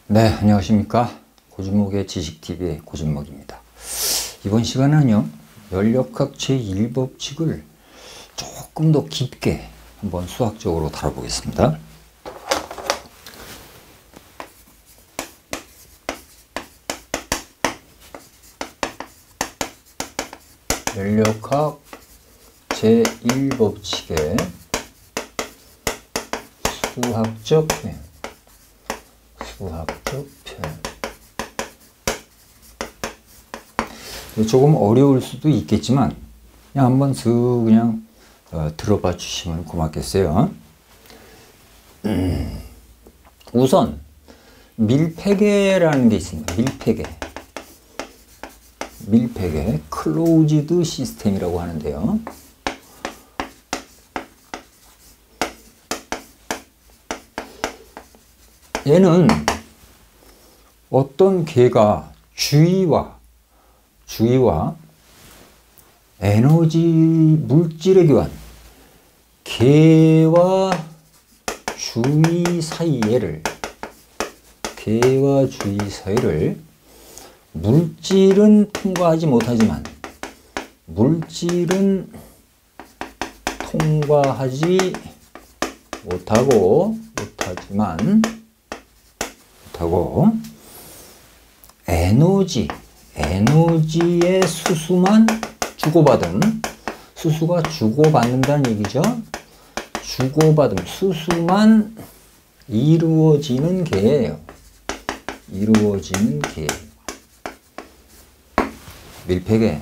네, 안녕하십니까. 고진목의 지식TV의 고진목입니다. 이번 시간은요, 연력학 제1법칙을 조금 더 깊게 한번 수학적으로 다뤄보겠습니다. 연력학 제1법칙의 수학적 표현. 조금 어려울 수도 있겠지만 그냥 한번 그냥 들어봐 주시면 고맙겠어요. 우선 밀폐계라는 게 있습니다. 밀폐계 클로즈드 시스템이라고 하는데요. 얘는 어떤 계가 주위와 에너지 물질의 교환, 계와 주위 사이를 물질은 통과하지 못하지만 에너지의 수수만 수수가 주고받는다는 얘기죠. 수수만 이루어지는 계예요. 밀폐계.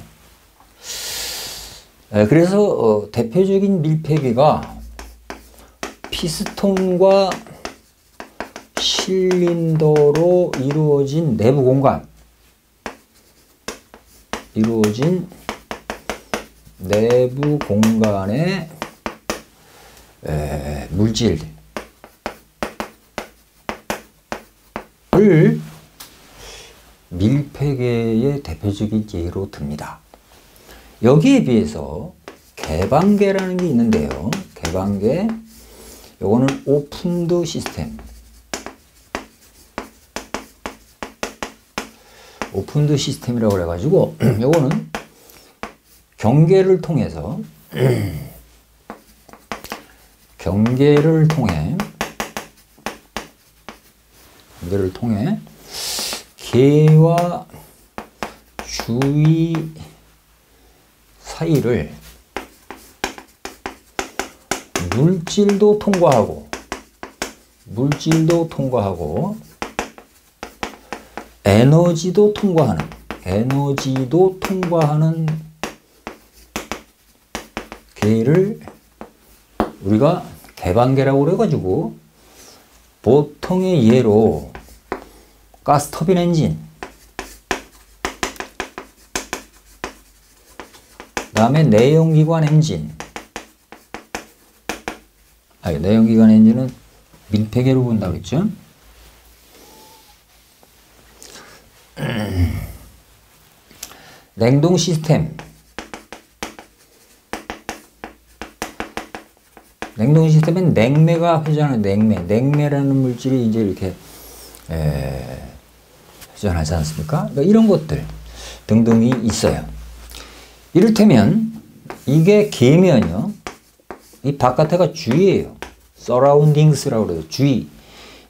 그래서 대표적인 밀폐계가 피스톤과 실린더로 이루어진 내부 공간의 물질을 밀폐계의 대표적인 예로 듭니다. 여기에 비해서 개방계라는 게 있는데요. 개방계, 요거는 오픈드 시스템. 오픈드 시스템이라고 해가지고 요거는 경계를 통해 계와 주위 사이를 물질도 통과하고 에너지도 통과하는 계를 우리가 개방계라고 그래가지고 보통의 예로 가스터빈 엔진, 그 다음에 내연기관 엔진은 밀폐계로 본다고 했죠. 냉동 시스템. 냉동 시스템엔 냉매가 회전하는 냉매라는 물질이 이제 이렇게 회전하지 않습니까? 그러니까 이런 것들 등등이 있어요. 이를테면 이게 계면요, 이 바깥에가 주위예요. 서라운딩스라고 그래요. 주위.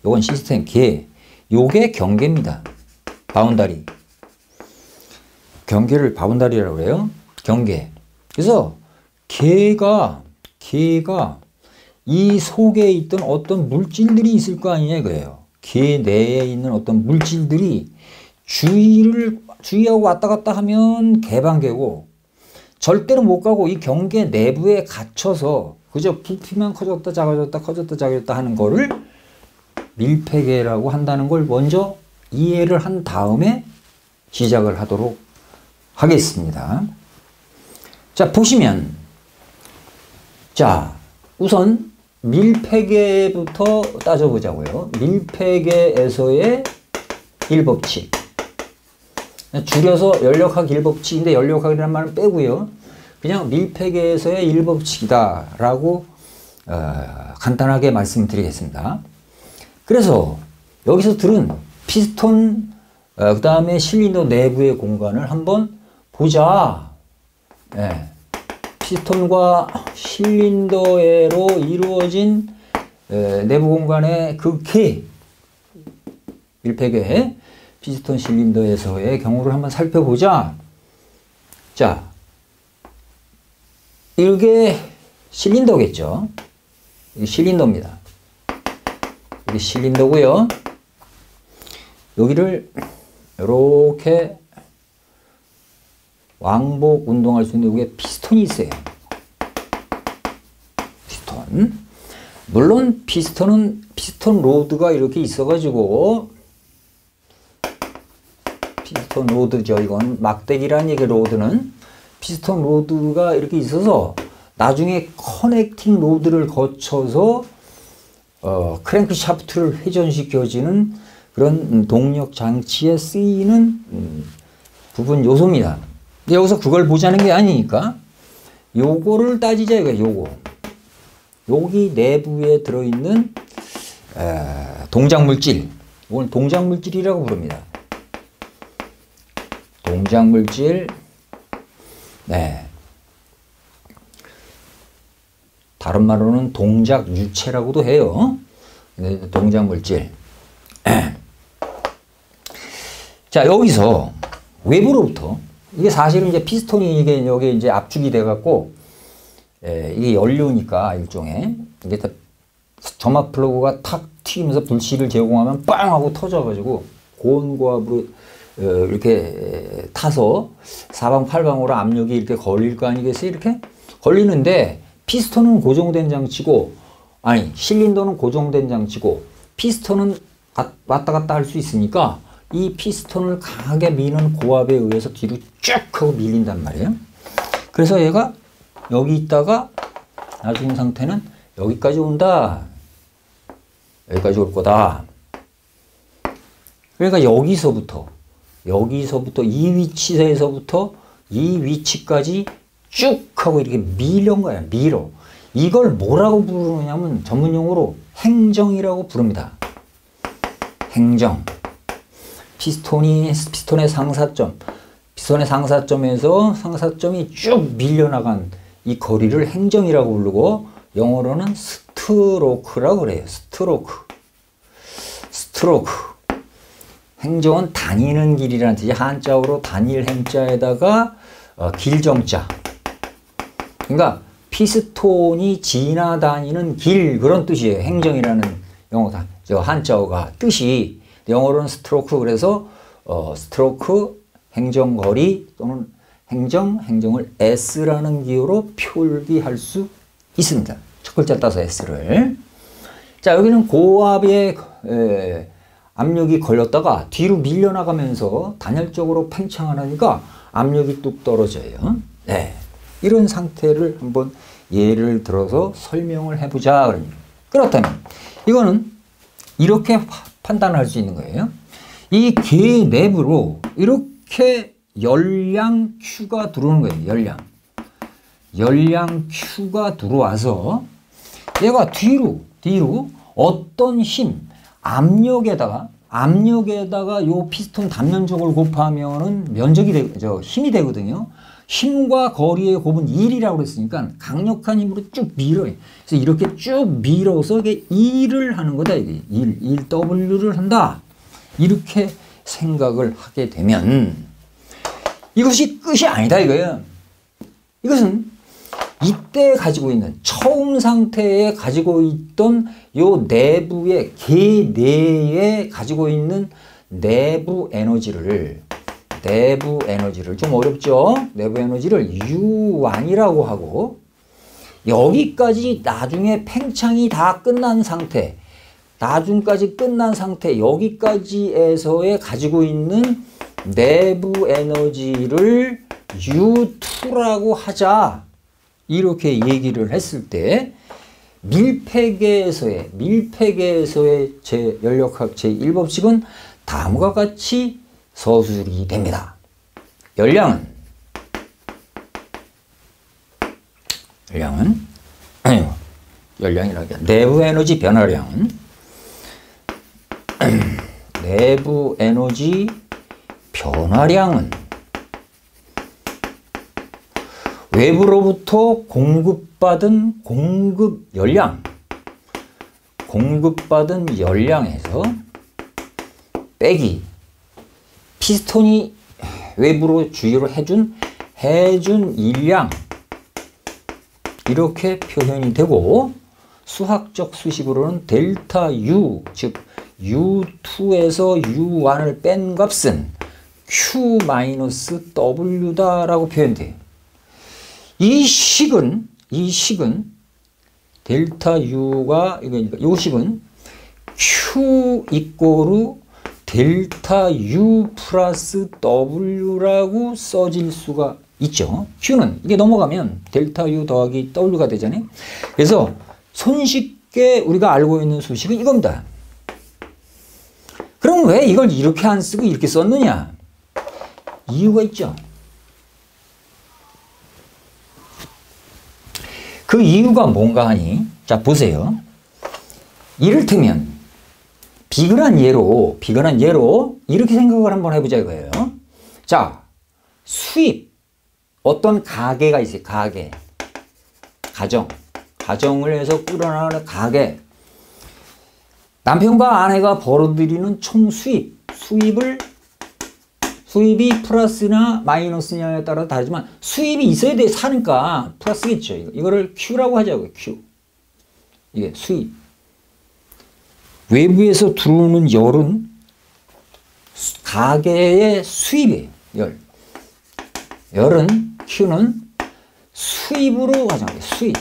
요건 시스템 계. 요게 경계입니다. 바운다리. 경계를 바운다리라고 그래요. 경계. 그래서 계가 이 속에 있던 어떤 물질들이 있을 거 아니냐 이거예요. 계 내에 있는 어떤 물질들이 주위하고 왔다 갔다 하면 개방계고, 절대로 못 가고 이 경계 내부에 갇혀서 그저 부피만 커졌다 작아졌다 하는 거를 밀폐계라고 한다는 걸 먼저 이해를 한 다음에 시작을 하도록 하겠습니다. 자, 보시면, 우선 밀폐계부터 따져보자고요. 밀폐계에서의 1법칙. 줄여서 연력학 1법칙인데 연력학이라는 말은 빼고요. 그냥 밀폐계에서의 1법칙이다 라고 간단하게 말씀드리겠습니다. 그래서 여기서 들은 피스톤, 그 다음에 실린더 내부의 공간을 한번 보자. 예. 피스톤과 실린더로 이루어진 내부 공간의 그 개, 밀폐계, 피스톤 실린더에서의 경우를 한번 살펴보자. 자, 이게 실린더겠죠. 이게 실린더입니다. 이게 실린더고요. 여기를 이렇게 왕복 운동할 수 있는 여기에 피스톤이 있어요. 피스톤. 물론 피스톤은 피스톤 로드가 이렇게 있어가지고, 피스톤 로드죠. 이건 막대기라는 얘기. 로드는 피스톤 로드가 이렇게 있어서 나중에 커넥팅 로드를 거쳐서 크랭크 샤프트를 회전시켜지는 그런 동력 장치에 쓰이는 부분 요소입니다. 근데 여기서 그걸 보자는 게 아니니까 요거를 따지자 이거예요. 요거. 여기 내부에 들어있는 동작물질, 이걸 동작물질이라고 부릅니다. 동작물질. 네. 다른 말로는 동작 유체라고도 해요. 동작물질. 자, 여기서 외부로부터, 이게 사실은 이제 피스톤이 이게 여기 이제 압축이 돼갖고, 이게 연료니까 일종의, 이게 다 점압 플러그가 탁 튀기면서 불씨를 제공하면 빵 하고 터져가지고 고온고압으로 이렇게 타서 사방팔방으로 압력이 이렇게 걸릴 거 아니겠어요? 이렇게 걸리는데, 피스톤은 고정된 장치고, 아니 실린더는 고정된 장치고, 피스톤은 왔다 갔다 할 수 있으니까 이 피스톤을 강하게 미는 고압에 의해서 뒤로 쭉 하고 밀린단 말이에요. 그래서 얘가 여기 있다가 나중 상태는 여기까지 온다. 여기까지 올 거다. 그러니까 여기서부터 이 위치에서부터 이 위치까지 쭉 하고 이렇게 밀은 거야. 밀어. 이걸 뭐라고 부르냐면 전문용어로 행정이라고 부릅니다. 행정. 피스톤의 상사점. 피스톤의 상사점에서 상사점이 쭉 밀려나간 이 거리를 행정이라고 부르고, 영어로는 스트로크라고 그래요. 스트로크. 행정은 다니는 길이라는 뜻이, 한자어로 단일 행자에다가 길정자. 그러니까 피스톤이 지나다니는 길, 그런 뜻이에요. 행정이라는 한자어가 뜻이. 영어로는 스트로크. 그래서 스트로크, 행정거리 또는 행정을 S라는 기호로 표기할 수 있습니다. 첫 글자 따서 S를. 자, 여기는 고압의 압력이 걸렸다가 뒤로 밀려나가면서 단열적으로 팽창을 하니까 압력이 뚝 떨어져요. 네. 이런 상태를 한번 예를 들어서 설명을 해보자. 그렇다면 이거는 이렇게 판단할 수 있는 거예요. 이 개 내부로 이렇게 열량 Q가 들어오는 거예요. 열량 Q가 들어와서 얘가 뒤로 어떤 힘, 압력에다가 요 피스톤 단면적을 곱하면은 힘이 되거든요. 힘과 거리의 곱은 1이라고 그랬으니까 강력한 힘으로 쭉 밀어요. 그래서 이렇게 쭉 밀어서 이게 1을 하는 거다. 이게 1W를 한다. 이렇게 생각을 하게 되면 이것이 끝이 아니다 이거예요. 이것은 이때 가지고 있는 처음 상태에 가지고 있던 요 내부의 개 내에 가지고 있는 내부 에너지를 좀 어렵죠? 내부 에너지를 U1이라고 하고, 여기까지 나중에 팽창이 다 끝난 상태, 여기까지에서의 가지고 있는 내부 에너지를 U2라고 하자. 이렇게 얘기를 했을 때 밀폐계에서의 연력학 제1법칙은 다음과 같이 서술이 됩니다. 열량은 내부 에너지 변화량은 내부 에너지 변화량은 외부로부터 공급받은 공급받은 열량에서 빼기 피스톤이 외부로 주유를 해준 일량, 이렇게 표현이 되고, 수학적 수식으로는 델타 U, 즉 U2에서 U1을 뺀 값은 Q-W다라고 표현돼요. 이 식은 델타 U가, 이 식은 Q 이꼬르 델타 U 플러스 W라고 써질 수가 있죠. Q는 이게 넘어가면 델타 U 더하기 W가 되잖아요. 그래서 손쉽게 우리가 알고 있는 수식은 이겁니다. 그럼 왜 이걸 이렇게 안 쓰고 이렇게 썼느냐? 이유가 있죠. 그 이유가 뭔가 하니, 자 보세요. 이를테면 비근한 예로 이렇게 생각을 한번 해보자 이거예요. 자, 수입, 어떤 가게가 있어요. 가정을 해서 꾸려나가는 가게. 남편과 아내가 벌어들이는 총 수입이 플러스나 마이너스냐에 따라 다르지만 수입이 있어야 돼. 사니까 플러스겠죠. 이거를 Q라고 하자고요. Q. 이게 수입. 외부에서 들어오는 열은 가계의 수입이에요. 열은 Q는 수입으로 가정해요. 수입.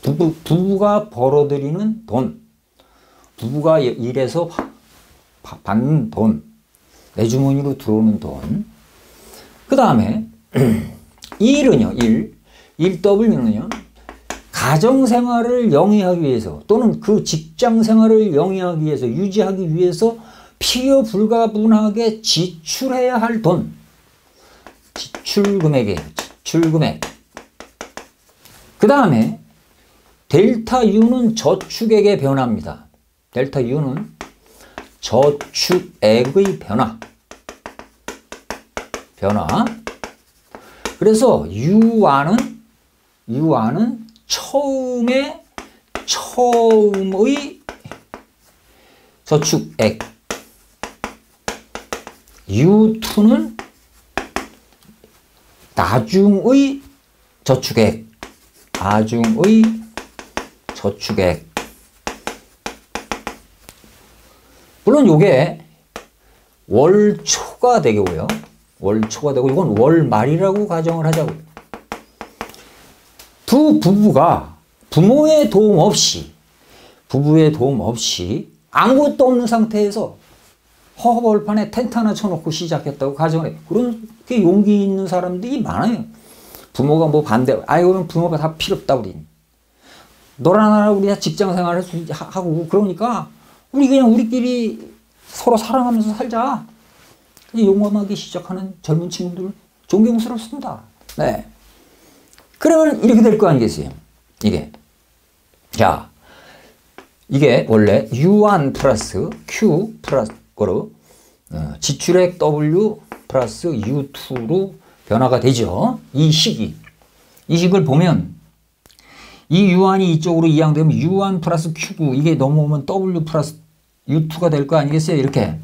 부부가 벌어들이는 돈. 부부가 일해서 받는 돈. 내 주머니로 들어오는 돈. 그 다음에 1W는요. 가정생활을 영위하기 위해서 또는 그 직장생활을 영위하기 위해서 유지하기 위해서 필요 불가분하게 지출해야 할 돈. 지출금액이에요. 지출금액. 그 다음에 델타 U는 저축액의 변화입니다. 델타 U는 저축액의 변화. 그래서 U1은 처음의 저축액. U2는 나중의 저축액. 물론 요게 월초가 되고요. 이건 월말이라고 가정을 하자고요. 두 부부가 부부의 도움 없이 아무것도 없는 상태에서 허허벌판에 텐트 하나 쳐놓고 시작했다고 가정을 해요. 그렇게 용기 있는 사람들이 많아요. 부모가 뭐 반대, 그러면 부모가 다 필요 없다, 우린. 너랑 나랑 우리 직장 생활을 하고, 그러니까 우리끼리 서로 사랑하면서 살자. 용감하게 시작하는 젊은 친구들 존경스럽습니다. 네. 그러면 이렇게 될 거 아니겠어요? 이게 원래 U1 플러스 Q 플러스 지출액 W 플러스 U2로 변화가 되죠. 이 식을 보면 이 U1이 이쪽으로 이양되면 U1 플러스 Q고 이게 넘어오면 W 플러스 U2가 될 거 아니겠어요? 이렇게.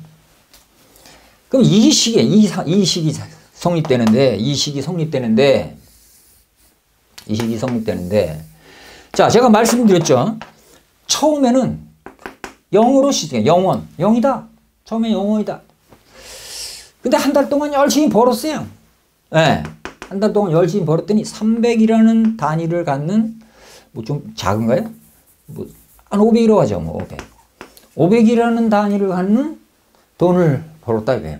그럼 이 식이 성립되는데 자, 제가 말씀드렸죠. 처음에는 0으로 시작해. 0이다. 처음에 0원이다. 근데 한 달 동안 열심히 벌었어요. 네. 한 달 동안 열심히 벌었더니 300이라는 단위를 갖는 뭐 좀 작은가요? 뭐 한 500이라고 하죠. 뭐 500. 500이라는 단위를 갖는 돈을 벌었다 이거예요.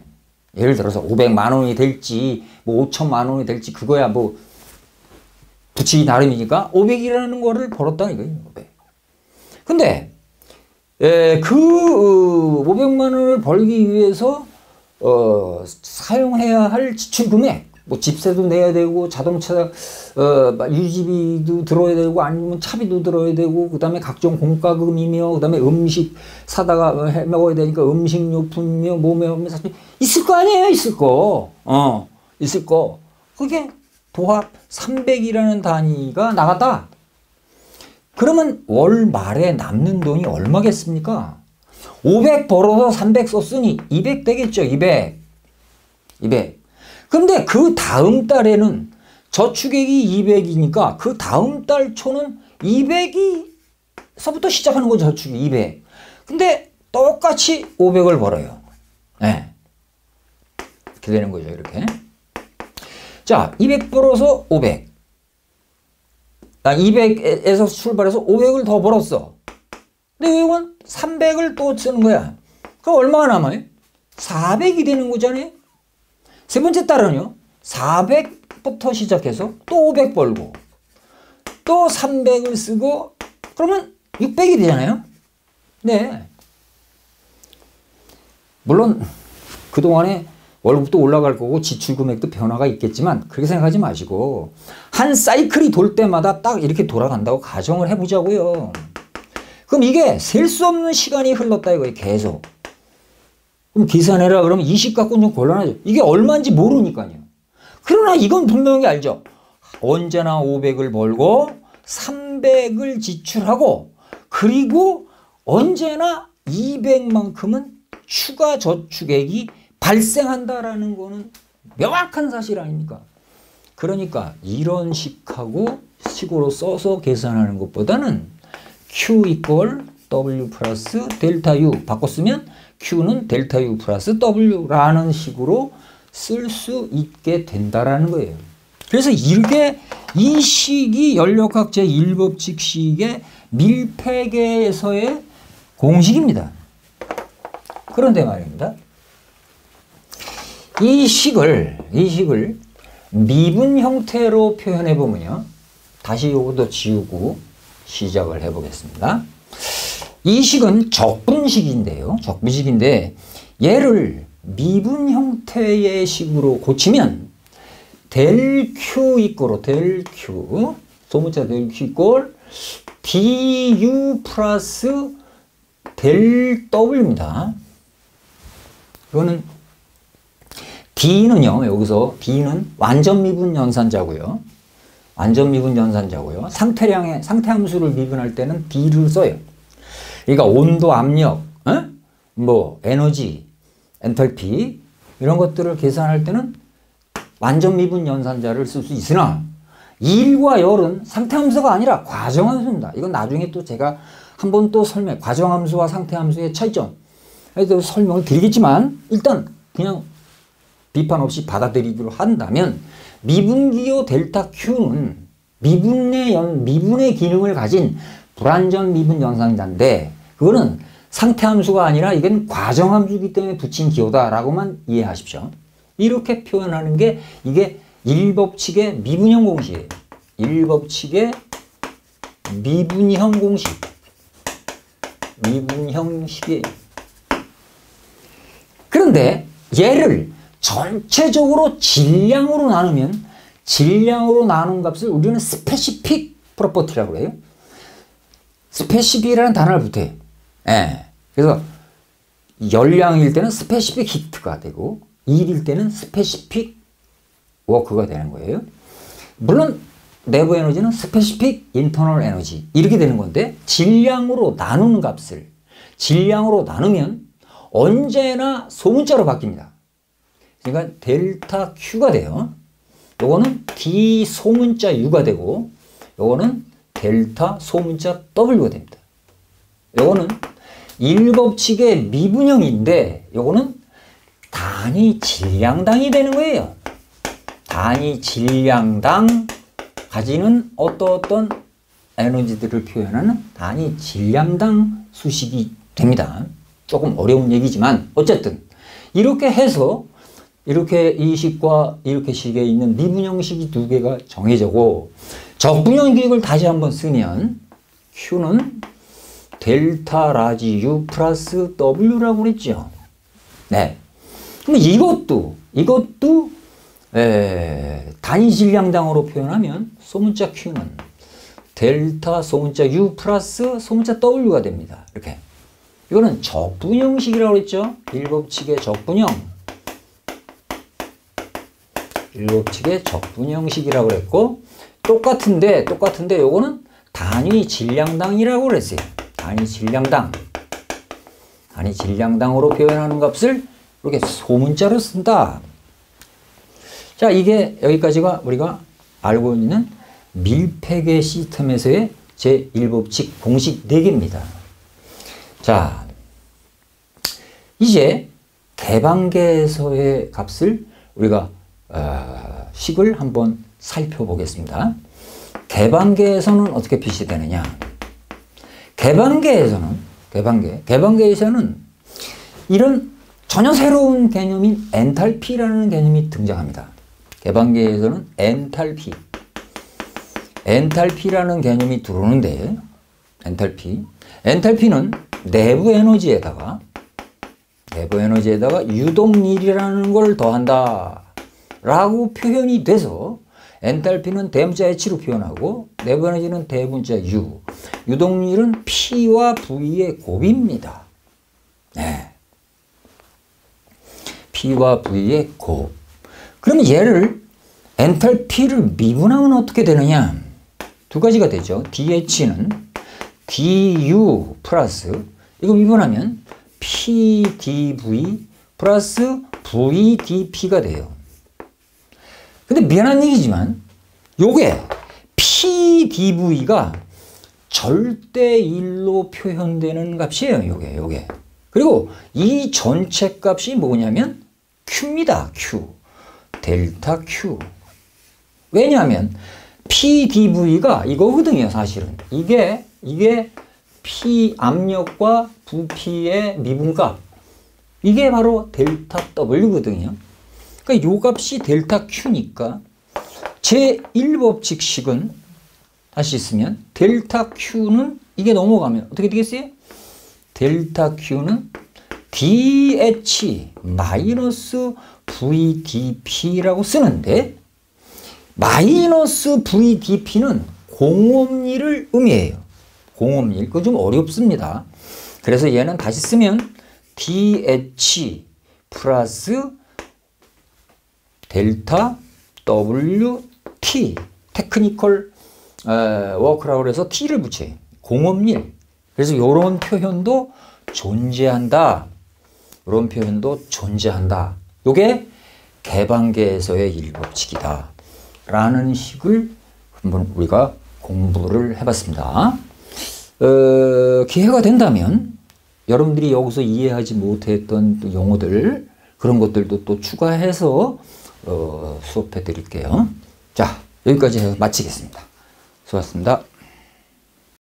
예를 들어서 500만 원이 될지 뭐 5천만 원이 될지 그거야 뭐 붙이기 나름이니까 500이라는 거를 벌었다 이거예요. 500. 근데 그 500만 원을 벌기 위해서 사용해야 할 지출 금액 뭐 집세도 내야 되고 자동차 유지비도 들어야 되고 아니면 차비도 들어야 되고 그다음에 각종 공과금이며 그다음에 음식 사다가 해 먹어야 되니까 음식료품이며 뭐며 있을 거 아니에요. 있을 거. 있을 거. 그게 도합 300이라는 단위가 나갔다. 그러면 월 말에 남는 돈이 얼마겠습니까? 500 벌어서 300 썼으니 200 되겠죠. 200. 근데 그 다음 달에는 저축액이 200이니까 그 다음 달 초는 200이서부터 시작하는 거죠. 저축이 200. 근데 똑같이 500을 벌어요. 네. 이렇게 되는 거죠. 이렇게. 자, 200 벌어서 500. 200에서 출발해서 500을 더 벌었어. 근데 이건 300을 또 쓰는 거야. 그럼 얼마가 남아요? 400이 되는 거잖아요. 세 번째 달은요. 400부터 시작해서 또 500 벌고 또 300을 쓰고 그러면 600이 되잖아요. 네. 물론 그동안에 월급도 올라갈 거고 지출 금액도 변화가 있겠지만 그렇게 생각하지 마시고 한 사이클이 돌 때마다 딱 이렇게 돌아간다고 가정을 해보자고요. 그럼 이게 셀 수 없는 시간이 흘렀다 이거예요. 계속. 그럼 계산해라 그러면 20 갖고는 좀 곤란하죠. 이게 얼마인지 모르니까요. 그러나 이건 분명히 알죠. 언제나 500을 벌고 300을 지출하고 그리고 언제나 200만큼은 추가 저축액이 발생한다라는 거는 명확한 사실 아닙니까? 그러니까 이런 식으로 써서 계산하는 것보다는 Q 이퀄 W 플러스 델타 U 바꿨으면 Q는 델타 U 플러스 W라는 식으로 쓸 수 있게 된다라는 거예요. 그래서 이렇게 이 식이 연력학 제1법칙 식의 밀폐계에서의 공식입니다. 그런데 말입니다. 이 식을 미분 형태로 표현해 보면요. 다시 요것도 지우고 시작을 해 보겠습니다. 이 식은 적분식인데요. 적분식인데 얘를 미분 형태의 식으로 고치면 del Q 이꼬로 del Q 소문자 del Q 이꼴 du 플러스 del W입니다. 이거는 D는요, 여기서 D는 완전 미분 연산자고요. 완전 미분 연산자고요. 상태 함수를 미분할 때는 D를 써요. 그러니까 온도, 압력, 뭐 에너지, 엔탈피 이런 것들을 계산할 때는 완전 미분 연산자를 쓸 수 있으나 일과 열은 상태 함수가 아니라 과정 함수입니다. 이건 나중에 또 제가 한번 또 과정 함수와 상태 함수의 차이점 또 설명을 드리겠지만 일단 그냥 비판 없이 받아들이기로 한다면 미분기호 델타 Q는 미분의 기능을 가진 불완전 미분 연산자인데 그거는 상태 함수가 아니라 이건 과정 함수이기 때문에 붙인 기호다라고만 이해하십시오. 이렇게 표현하는 게 이게 1법칙의 미분형 공식이에요. 1법칙의 미분형 공식. 미분형식이에요. 그런데 얘를 전체적으로 질량으로 나누면 질량으로 나눈 값을 우리는 스페시픽 프로퍼티라고 해요. 스페시픽이라는 단어를 붙여요. 예. 그래서 열량일 때는 스페시픽 히트가 되고 일일 때는 스페시픽 워크가 되는 거예요. 물론 내부 에너지는 스페시픽 인터널 에너지 이렇게 되는 건데 질량으로 나누는 값을 질량으로 나누면 언제나 소문자로 바뀝니다. 그러니까 델타 Q가 돼요. 요거는 D 소문자 U가 되고 요거는 델타 소문자 W가 됩니다. 요거는 1법칙의 미분형인데 요거는 단위 질량당이 되는 거예요. 단위 질량당 가지는 어떤 에너지들을 표현하는 단위 질량당 수식이 됩니다. 조금 어려운 얘기지만 어쨌든 이렇게 해서 이렇게 이 식과 이렇게 식에 있는 미분형식이 두 개가 정해지고 적분형식을 다시 한번 쓰면 Q는 델타 라지 U 플러스 W라고 그랬죠. 네. 그럼 이것도 단위 질량당으로 표현하면 소문자 Q는 델타 소문자 U 플러스 소문자 W가 됩니다. 이렇게. 이거는 적분형식이라고 했죠. 일법칙의 적분형. 일법칙의 적분형식이라고 그랬고, 똑같은데 요거는 단위 질량당이라고 그랬어요. 단위 질량당. 단위 질량당으로 표현하는 값을 이렇게 소문자로 쓴다. 자, 이게 여기까지가 우리가 알고 있는 밀폐계 시스템에서의 제1법칙 공식 4개입니다. 자, 이제 개방계에서의 값을 우리가 식을 한번 살펴보겠습니다. 개방계에서는 어떻게 표시되느냐? 개방계에서는 이런 전혀 새로운 개념인 엔탈피라는 개념이 등장합니다. 개방계에서는 엔탈피라는 개념이 들어오는데, 엔탈피는 내부 에너지에다가 유동률이라는 걸 더한다 라고 표현이 돼서, 엔탈피는 대문자 H로 표현하고 내부 에너지는 대문자 U, 유동률은 P와 V의 곱입니다. 네. P와 V의 곱. 그러면 얘를 엔탈피를 미분하면 어떻게 되느냐? 두 가지가 되죠. DH는 DU 플러스, 이거 미분하면 PdV 플러스 VdP가 돼요. 근데 미안한 얘기지만 요게 PdV가 절대일로 표현되는 값이에요. 요게. 그리고 이 전체 값이 뭐냐면 Q입니다. Q. 델타 Q. 왜냐하면 PdV가 이거거든요. 사실은. 이게 P 압력과 부피의 미분값. 이게 바로 델타 W거든요. 그러니까 요 값이 델타 Q니까 제1법칙식은 다시 쓰면 델타 Q는 이게 넘어가면 어떻게 되겠어요? 델타 Q는 DH 마이너스 VdP라고 쓰는데, 마이너스 VdP는 공업률을 의미해요. 공업률. 그거 좀 어렵습니다. 그래서 얘는 다시 쓰면 DH 플러스 델타 WT, 테크니컬 워크라고 해서 T를 붙여요. 공업률. 그래서 이런 표현도 존재한다. 이런 표현도 존재한다. 이게 개방계에서의 일법칙이다 라는 식을 한번 우리가 공부를 해봤습니다. 기회가 된다면 여러분들이 여기서 이해하지 못했던 용어들, 그런 것들도 또 추가해서 수업해 드릴게요. 자, 여기까지 해서 마치겠습니다. 수고하셨습니다.